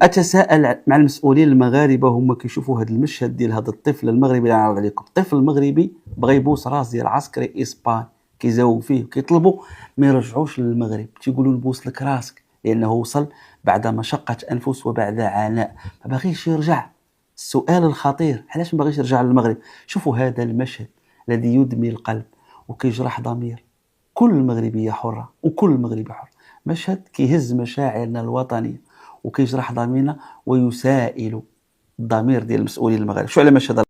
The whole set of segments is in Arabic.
اتساءل مع المسؤولين المغاربه هما كيشوفوا هذا المشهد ديال هذا الطفل المغربي اللي نعرض عليكم. الطفل المغربي بغى يبوس راس ديال عسكري اسباني كيزاوب فيه وكيطلبوا ما يرجعوش للمغرب، تيقولوا نبوس لك راسك لانه وصل بعد مشقه انفس وبعد عناء، ما باغيش يرجع. السؤال الخطير علاش ما باغيش يرجع للمغرب؟ شوفوا هذا المشهد الذي يدمي القلب وكيجرح ضمير كل مغربيه حره وكل مغربي حر. مشهد كيهز مشاعرنا الوطنيه وكيجرح ضميرنا ويسائل الضمير ديال المسؤولين المغاربه. شو على مشهد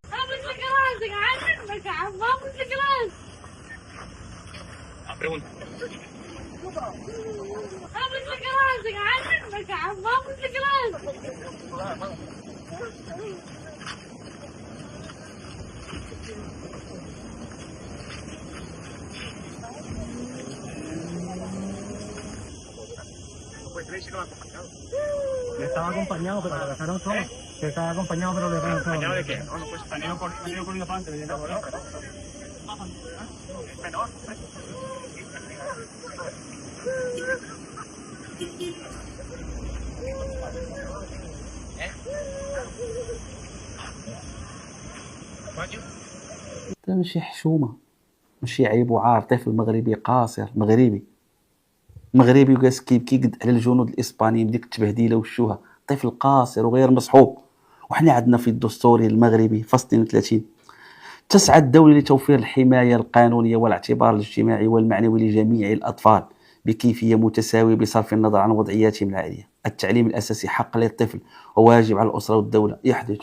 Le estaba acompañado, pero lo dejaron solo. Que estaba acompañado, pero lo dejaron solo. ¿Acompañado de qué? No, pues venido con un elefante, venía por ahí. Es menor. هذا ماشي حشومه، ماشي عيب وعار. طفل مغربي قاصر مغربي وجالس كيبكي قد على الجنود الاسبانيين بديك التبهديله وشوها. طفل قاصر وغير مصحوب. وحنا عندنا في الدستور المغربي فصل 32 تسعى الدولة لتوفير الحماية القانونية والاعتبار الاجتماعي والمعنوي لجميع الأطفال بكيفية متساوية بصرف النظر عن وضعياتهم العائلية. التعليم الأساسي حق للطفل وواجب على الأسرة والدولة يحدث.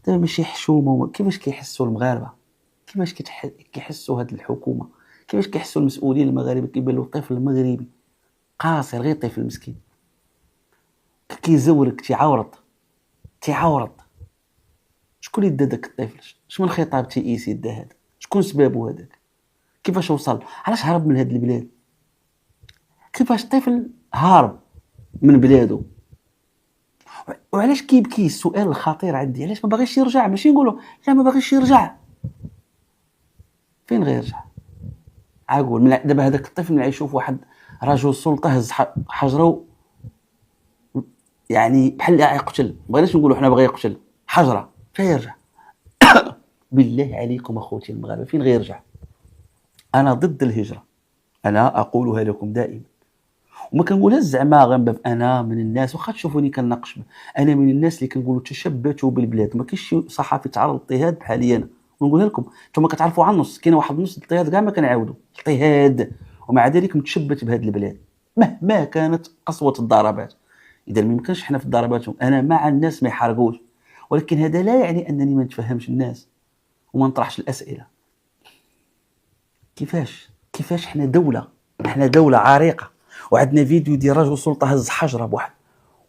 دابا ماشي حشومة. كيفاش كيحسوا المغاربة؟ كيفاش كيحسوا هاد الحكومة؟ كيفاش كيحسوا المسؤولين المغاربة؟ كيبان له طفل مغربي قاصر، غير طفل مسكين كيزورك تيعورط. شكون اللي دا داك الطفل؟ شنو الخطاب تيئيسي دا هذا؟ شكون سبابو هذاك؟ كيفاش وصل؟ علاش هرب من هاد البلاد؟ كيفاش طفل هارب من بلادو؟ وعلاش كيبكي؟ السؤال الخطير عندي علاش ما باغيش يرجع؟ ماشي نقولوا لا ما باغيش يرجع، فين غيرجع؟ عاقول دابا هذاك الطفل ملي يشوف واحد رجل سلطه هز حجره، يعني بحال يقتل، بغيناش نقولوا حنا بغا يقتل، حجره فين يرجع؟ بالله عليكم اخوتي المغاربه فين غيرجع؟ انا ضد الهجره، انا اقولها لكم دائما وما كنقولهاش زعما غير باب انا من الناس، واخا تشوفوني كناقش، انا من الناس اللي كنقولوا تشبتوا بالبلاد. ما كاينش شي صحافي تعرض للاضطهاد بحالي انا، ونقولها لكم نتوما كتعرفوا عن النص، كاين واحد النص الاضطهاد كاع ما كنعاودوا اضطهاد، ومع ذلك متشبت بهذه البلاد مهما كانت قسوه الضربات. اذا ما يمكنش حنا في الضربات انا مع الناس ما يحرقوش، ولكن هذا لا يعني انني ما نتفهمش الناس وما نطرحش الاسئله. كيفاش حنا دوله عريقه وعندنا فيديو ديال رجل سلطه هز حجره بواحد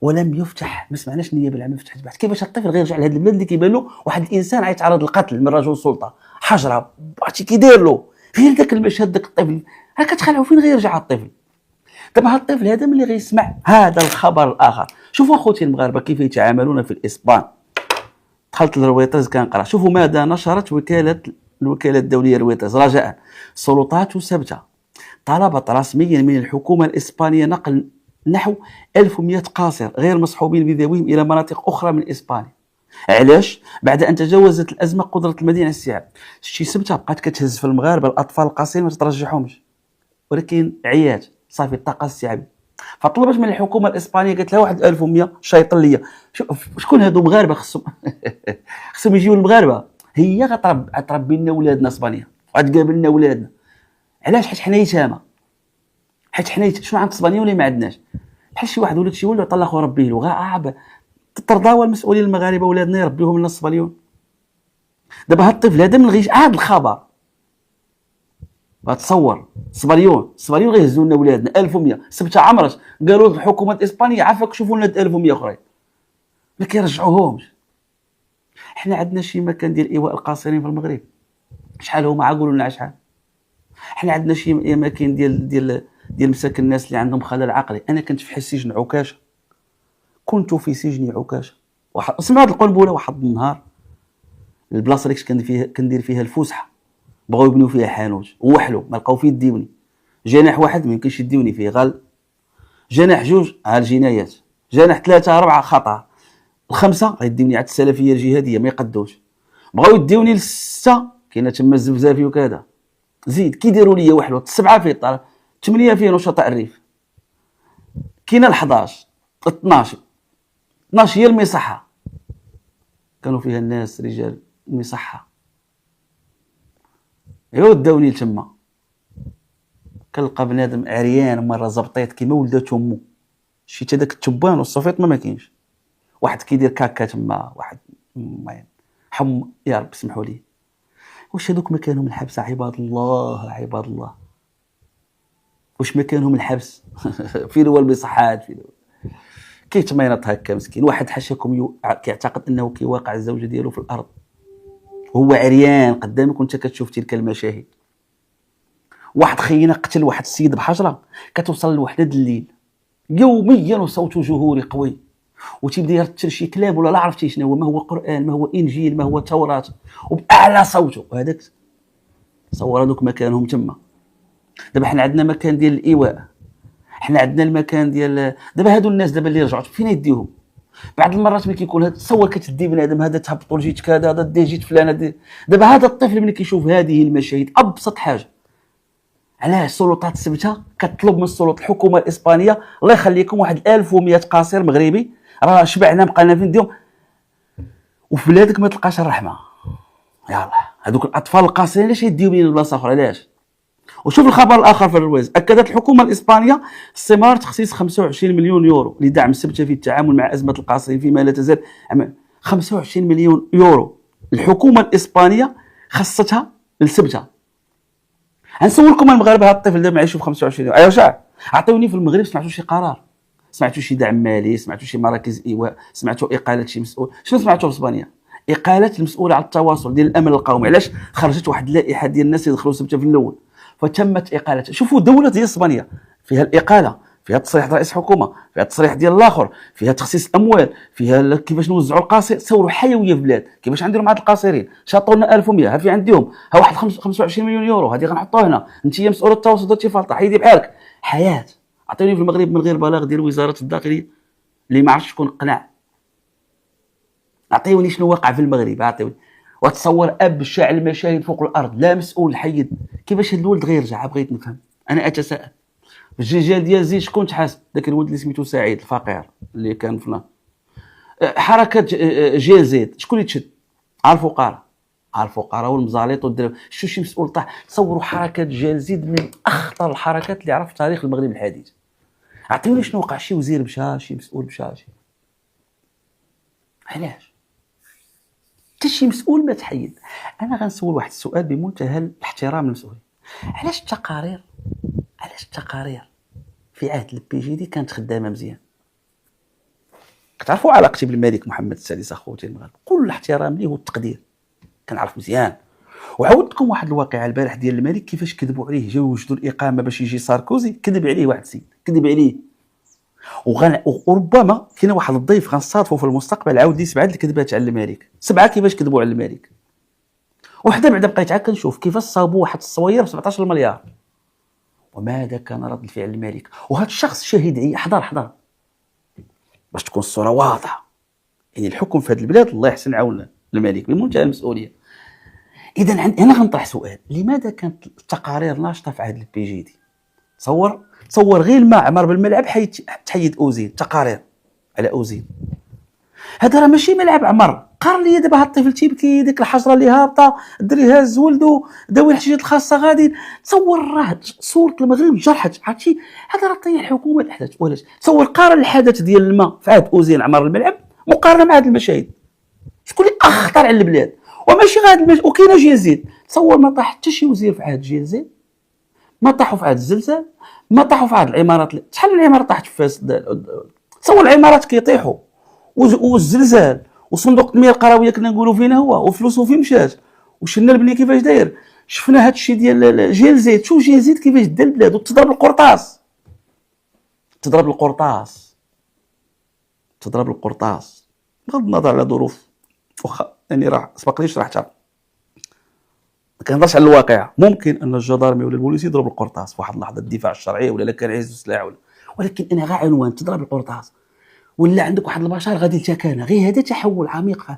ولم يفتح، ما سمعناش النيابه العامه فتحت البحث. كيفاش الطفل غيرجع لهذه البلاد اللي كيبان له واحد الانسان غيتعرض للقتل من رجل سلطه حجره عرفتي كيدير له؟ غير داك المشهد داك الطفل راه كتخلعوا فين غيرجع الطفل؟ دابا هذا الطفل هذا ملي غيسمع هذا الخبر الاخر، شوفوا اخوتي المغاربه كيف يتعاملون في الاسبان. دخلت لرويترز كنقرا، شوفوا ماذا نشرت الوكاله الدوليه رويترز. رجاء السلطات ثابته طلبت رسميا من الحكومة الإسبانية نقل نحو 1100 قاصر غير مصحوبين بذويهم إلى مناطق أخرى من إسبانيا. علاش؟ بعد أن تجاوزت الأزمة قدرة المدينة على الاستيعاب. شي سبتة بقات كتهز في المغاربة الأطفال القاصرين ما تترجعهمش، ولكن عيات صافي الطاقة الاستيعابية. فطلبت من الحكومة الإسبانية، قالت لها واحد 1100 شيطن ليا. شكون هادو مغاربة؟ خصهم يجيو المغاربة. هي غتربي لنا ولادنا اسبانيا غتقابل لنا ولادنا. علاش؟ حيت حنا يتامى، حيت حنا شنو عند الاسبانيين ولا ما عندناش؟ بحال شي واحد ولد شي ولد طلقوا ربيه له غا ترضاو المسؤولين المغاربه ولادنا يربيوهم لنا الصباليون. دابا هاد الطفل هذا من غيش هاد الخبر غتصور الصباليون غيهزوا لنا ولادنا 1100 سبته عمرت. قالوا الحكومه الاسبانيه عافاك شوفوا لنا 1100 اخرين ما كيرجعوهمش. حنا عندنا شي مكان ديال ايواء القاصرين في المغرب، شحال هما عقولوا لنا شحال. حنا عندنا شي اماكن ديال مساكن الناس اللي عندهم خلل عقلي. انا كنت في سجن عكاشه، كنت في سجن عكاشه. سمعت القنبله واحد النهار، البلاصه اللي كندير فيها الفسحه بغاو يبنيو فيها حانوت ووحلو ما لقاو فيه يديوني. جناح واحد ما يمكنش يديوني فيه، غال جناح جوج ها الجنايات جناح 3 4 خطر، الخمسه غيديوني عند السلفيه الجهاديه ما يقدوش، بغاو يديوني للسته كاينه تما الزبزافي وكذا، زيد كيديروا لي واحد 7 فيه الطرف، 8 فيه نشطاء الريف، كاينه 11 12 هي المصحه، كانوا فيها الناس رجال المصحه، ايوا داوني لتما كنلقى بنادم عريان مره زبطيط كيما ولدات امو، شفت هذاك التبان والصفيط ما كاينش، واحد كيدير كاكا تما، واحد حم يا رب سمحوا لي، واش هذوك مكانهم الحبس عباد الله عباد الله، واش مكانهم الحبس فين هو المصحات فين كيتمينط هكا مسكين، واحد حاشاكم كيعتقد انه كيواقع الزوجه ديالو في الارض، هو عريان قدامك وانت كتشوف تلك المشاهد، واحد خينا قتل واحد السيد بحجره، كتوصل لوحده الليل يوميا وصوت جهوري قوي، وتيبدا يرتل شي كلام ولا لا عرفتي شنو هو، ما هو قران ما هو انجيل ما هو توراة، وباعلى صوته، وهذاك صور هذوك مكانهم تما. دابا حنا عندنا مكان ديال الايواء، حنا عندنا المكان ديال دابا هادو الناس دابا اللي رجعوا فين يديهم؟ بعض المرات ملي كيكون هذا تصور كتدي بنادم هذا تهبطوا جيت كذا هذا دي جيت فلان، دابا هذا الطفل ملي كيشوف هذه المشاهد ابسط حاجه، علاش السلطات السبته كتطلب من السلطات الحكومه الاسبانيه الله يخليكم واحد 1100 قاصر مغربي راه شبعنا بقينا فين نديهم، وفي بلادك ما تلقاش الرحمه، يلاه هذوك الاطفال القاصرين علاش يديهم من بلاصه اخرى علاش؟ وشوف الخبر الاخر في الرويز، اكدت الحكومه الاسبانيه استمرار تخصيص 25 مليون يورو لدعم السبته في التعامل مع ازمه القاصرين فيما لا تزال 25 مليون يورو الحكومه الاسبانيه خصتها للسبته. غنسولكم المغاربه هذا الطفل دابا يشوف 25 يورو، ايوا شاع عطيوني في المغرب سمعتوا شي قرار، سمعتوا شي دعم مالي، سمعتوا شي مراكز ايواء، سمعتوا اقاله شي مسؤول، شنو سمعتوا في اسبانيا؟ اقاله المسؤول على التواصل ديال الامن القومي، علاش خرجت واحد اللائحه ديال الناس يدخلوا سبته في الاول فتمت اقالته. شوفوا دوله ديال اسبانيا فيها الاقاله، فيها تصريح رئيس حكومه، فيها التصريح ديال الاخر، فيها تخصيص اموال، فيها كيفاش نوزعوا القاصر، تصوروا حيويه في البلاد كيفاش غنديروا مع هاد القاصرين، شاطوا لنا 1100 ها في عندهم ها واحد 25 مليون يورو هذه غنحطوها هنا، انت يا مسؤول التواصل درتي فلطه حيدي بحالك حياه. عطيوني في المغرب من غير بلاغ ديال وزاره الداخليه اللي ما عرفش شكون قنع، عطيوني شنو واقع في المغرب، عطيوني وتصور ابشع المشاهد فوق الارض، لا مسؤول حيد. كيفاش هاد الولد غير رجع؟ بغيت نفهم انا اتساءل الجيجال ديال زيد شكون تحاسب؟ داك الولد اللي سميتو سعيد الفقير اللي كان فلان حركه جيل زيد شكون اللي تشد؟ الفقراء والمزاليط والدرب، شي مسؤول طاح. تصوروا حركه جيل زيد من اخطر الحركات اللي عرف تاريخ المغرب الحديث. عطيوني شنو وقع، شي وزير مشى، شي مسؤول مشى، علاش؟ حتى شي مسؤول ما تحيد. انا غنسول واحد السؤال بمنتهى الاحترام للمسؤولين، علاش التقارير في عهد البي جي دي كانت خدامه مزيان؟ كتعرفوا علاقتي بالملك محمد السادس اخوتي المغاربه كل الاحترام ليه والتقدير، كنعرف مزيان. وعاودتكم واحد الواقعه البارح ديال الملك كيفاش كذبوا عليه، جاو وجدوا الاقامه باش يجي ساركوزي، كذب عليه واحد السيد، كذب عليه. وربما كاين واحد الضيف غنصادفوا في المستقبل عاود لي 7 الكذبات على الملك، 7 كيفاش كذبوا على الملك. وحده بعدا بقيت عاد كنشوف كيفاش صابوا واحد الصوير ب 17 مليار. وماذا كان رد الفعل الملك؟ وهذا الشخص شهيد حضر باش تكون الصوره واضحه. يعني الحكم في هذه البلاد الله يحسن عون الملك بمنتهى المسؤوليه. اذا انا غنطرح سؤال، لماذا كانت التقارير ناشطه في عهد البي جي دي؟ تصور غير ما عمر بالملعب تحيد اوزيل، تقارير على اوزيل. هذا راه ماشي ملعب عمر. قال لي دابا هاد الطفل تيبكي، ديك الحجره اللي هابطه، الدري هاز ولدو، داوي الحاجات الخاصه غادي. تصور راه صوره المغرب جرحت، عرفتي هذا راه طيح الحكومه الاحداث. ولا تصور قارن الحدث ديال الماء في عهد اوزيل عمر الملعب مقارنه مع هاد المشاهد، شكون اللي اخطر على البلاد؟ وماشي غير وكاينه جيل زيد. تصور ما طاح حتى شي وزير في عهد جيل زيد، ما طاحوا في عهد الزلزال، ما طاحوا في عهد العمارات. شحال من العمارات طاحت في فاس. تصور العمارات كيطيحوا والزلزال وصندوق المياه القرويه كنا نقولوا فين هو وفلوسه فين مشات، وشفنا البنيه كيفاش داير. شفنا هذا الشيء ديال جيل زيد. شوف جيل زيد كيفاش دا البلاد وتضرب القرطاس، تضرب القرطاس بغض النظر على ظروف واخا يعني راه سبق لي شرحتها. ما كنهضرش على الواقع. ممكن ان الجدارمي ولا البوليس يضرب القرطاس في واحد اللحظه، الدفاع الشرعي ولا كان عايز السلاح ولكن انا غير عنوان تضرب القرطاس. ولا عندك واحد البشر غادي للتكانه، غير هذا تحول عميق.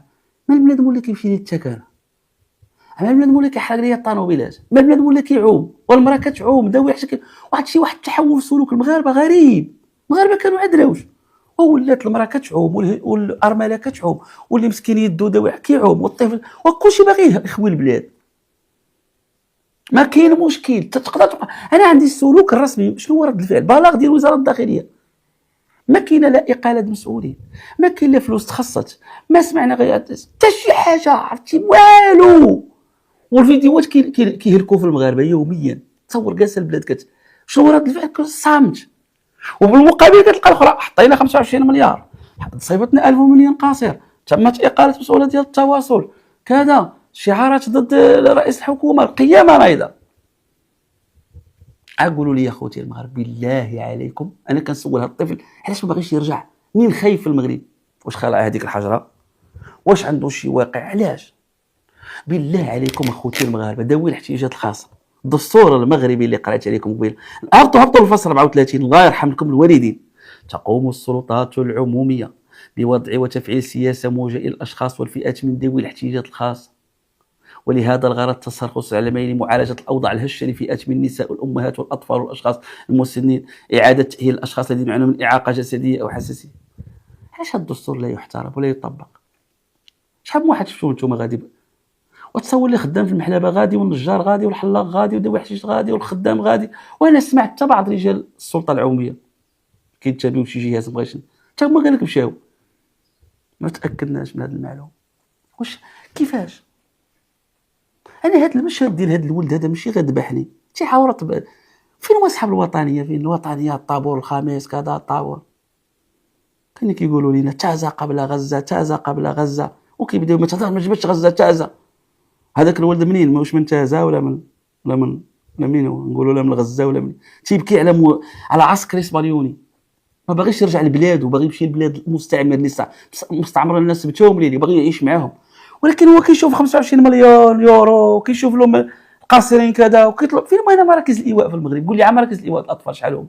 ما البنادم ولا كيمشي للتكانه، ما البنادم ولا كيحرق ليا الطوموبيلات، ما البنادم ولا كيعوم والمراه كتعوم داوي حتى واحد التحول في سلوك المغاربه غريب. المغاربه كانوا عدراوش، وولات المراه كتعوم والارمله كتعوم واللي مسكين يدو داوي كيعوم والطفل وكلشي باغي يخوي البلاد. ما كاين مشكل تقدر انا عندي السلوك الرسمي. شنو هو رد الفعل؟ بلاغ ديال وزاره الداخليه. ما كاينه لا اقاله مسؤولين، ما كاين لا فلوس تخصصت، ما سمعنا غير حتى شي حاجه، عرفتي والو. والفيديوهات كيهلكوا في المغاربه يوميا. تصور جالسه البلاد شنو رد الفعل؟ صامت. وبالمقابل كتلقى الاخرى حطينا 25 مليار، صيبتنا 1000 مليون قاصر، تمت اقاله مسؤوله ديال التواصل، كذا شعارات ضد رئيس الحكومه، القيامه نايضه. قولوا لي يا خوتي المغرب بالله عليكم، انا كنسول هذا الطفل علاش ما باغيش يرجع؟ مين خايف في المغرب؟ واش خلع هذيك الحجره؟ واش عنده شي واقع؟ علاش؟ بالله عليكم اخوتي المغاربه، داوي الاحتياجات الخاصه. الدستور المغربي اللي قرأت عليكم قبيل، هبطوا الفصل 34، الله يرحم لكم الوالدين. تقوم السلطات العموميه بوضع وتفعيل سياسه موجهه الى الاشخاص والفئات من ذوي الاحتياجات الخاصه، ولهذا الغرض تسرخص العلمين لمعالجه الاوضاع الهشه لفئات من النساء والامهات والاطفال والاشخاص المسنين، اعاده تاهيل الاشخاص الذين يعانون من اعاقه جسديه او حساسيه. علاش هذا الدستور لا يحترم ولا يطبق؟ شحال من واحد شفتو نتوما غادي وتصور لي خدام في المحلبه غادي، والنجار غادي، والحلاق غادي، وداوي حشيش غادي، والخدام غادي. وانا سمعت حتى بعض رجال السلطه العموميه كيتابعوا شي جهات مبغاش حتى هما قال لك مشاو. ما تاكدناش من هذه المعلومه. واش كيفاش؟ انا هذا المشهد ديال هذا الولد هذا ماشي غير ذبحني، تيحاورت فين هو اصحاب الوطنيه؟ فين الوطنيه؟ الطابور الخامس كذا، الطابور كانوا كيقولوا لنا تازا قبل غزه، تازا قبل غزه، وكيبداو ما جبتش غزه تازا. هذاك الولد منين؟ واش من تازا ولا من منين؟ نقولوا لا من غزه ولا من تيبكي على عسكري اسبانيوني ما باغيش يرجع لبلاده، وباغي يمشي لبلاد المستعمر اللي مستعمر الناس بتوهم ليه، باغي يعيش معاهم. ولكن هو كيشوف 25 مليون يورو، كيشوف لهم قاصرين كذا، وكيطلب فين هما مراكز الايواء في المغرب؟ قول لي على مراكز الايواء الاطفال شحال هم؟